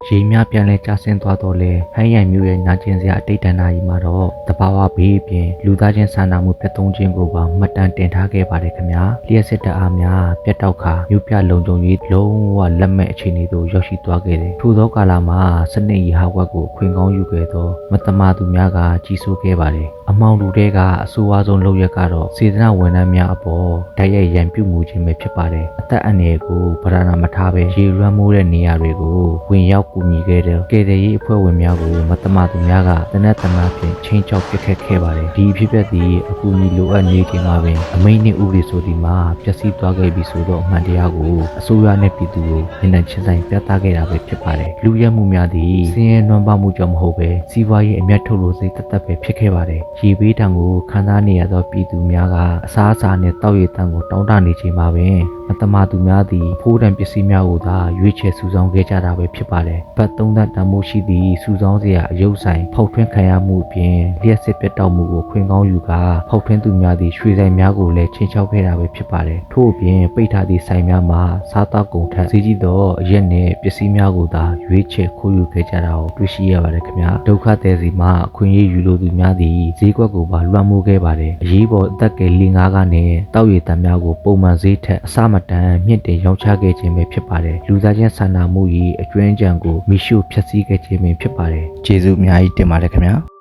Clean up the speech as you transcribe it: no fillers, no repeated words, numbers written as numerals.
ရေမြပြန်လဲကျဆင်းသွားတော့လေဟန်းရိုင်မျိုးရဲ့နာကျင်စရာအတိတ်တဏ္ဍာကြီးမှာတော့တဘာဝဘေးအပြင်လူသားချင်းစာနာမှုပြတ်သုံးခြင်းကိုပါမှတ်တမ်းတင်ထားခဲ့ပါတယ်ခင်ဗျာလျှက်စစ်တအားများပြတ်တောက်ခါမြို့ပြလုံခြုံရေးလုံးဝလက်မဲ့အခြေအနေသို့ရောက်ရှိသွားခဲ့တယ်ထို့သောကာလမှာစနစ်ရဟာဝက်ကိုခွင်ကောင်းယူခဲ့သောမတမာသူများကကြီးစိုးခဲ့ပါတယ်အမောင်လူတွေကအဆိုးဝါးဆုံးလုပ်ရက်ကတော့စေတနာဝန်ထမ်းများအပေါ်တိုက်ရိုက်ရန်ပြုမှုခြင်းပဲဖြစ်ပါတယ်အသက်အန္တရာယ်ကိုဗရဏမထားပဲရေလွှမ်းမိုးတဲ့နေရာတွေကိုဝင်ရောက်ကူညီခဲ့တဲ့ကယ်ဆယ်ရေးအဖွဲ့ဝင်များကိုမတမာသူများကတနက်တနာဖြင့်ချင်းချောက်ပစ်ခတ်ခဲ့ပါတယ်ဒီဖြစ်ပျက်သည့်အကူအညီလိုအပ်နေခြင်းမှာပင်အမိန့်နှင့်ဥပဒေဆိုသည်မှာပျက်စီးသွားခဲ့ပြီဆိုတော့အမှန်တရားကိုအစိုးရနဲ့ပြည်သူကိုမျက်နှာချင်းဆိုင်ပြသခဲ့တာပဲဖြစ်ပါတယ်လူရဲမှုများသည့်စင်းရဲနွမ်းပါမှုကြောင့်မဟုတ်ပဲစီးပွားရေးအမျက်ထုတ်လို့စိတ်သက်သက်ပဲဖြစ်ခဲ့ပါတယ်ရေဘေးတံကိုခံစားနေရသောပြည်သူများကအစားအစာနှင့်တောက်ရည်တံကိုတောင်းတနေချိန်မှာပင်မတမာသူများသည်ဖိုးတံပစ္စည်းများကိုသာရွေးချယ်စုဆောင်းခဲ့ကြတာပဲဖြစ်ပါတယ်ဘတ်သုံးသက်တန်မှုရှိသည့်စုဆောင်းစရာအယုတ်ဆိုင်ဖောက်ထွင်းခံရမှုအပြင်လျှက်စစ်ပြတ်တောက်မှုကိုခွင်ကောင်းယူကာဖောက်ထွင်းသူများသည့်ရွှေဆိုင်များကိုလည်းချင်းချောက်ခဲ့တာပဲဖြစ်ပါတယ်ထို့အပြင်ပိတ်ထားသည့်ဆိုင်များမှာစားသောက်ကုန်ထက်ဈေးကြီးသောအရက်နှင့်ပစ္စည်းများကိုသာရွေးချယ်ခိုးယူခဲ့ကြတာကိုတွေ့ရှိရပါတယ်ခင်ဗျာဒုက္ခသည်စီမှာအခွင့်အရေးယူလိုသူများသည်ဈေးကွက်ကိုပါလွှမ်းမိုးခဲ့ပါတယ်အရေးပေါ်အသက်ကယ်လီငါးကနဲ့တောက်ရည်တံများကိုပုံမှန်ဈေးထက်အဆမတန်မြင့်တင်ရောင်းချခဲ့ခြင်းပဲဖြစ်ပါတယ်လူသားချင်းစာနာမှု၏အကျွမ်းကြံကိုမိရှုဖျက်ဆီးခဲ့ခြင်းပဲဖြစ်ပါတယ်ကျေးဇူးအများကြီးတင်ပါတယ်ခင်ဗျာ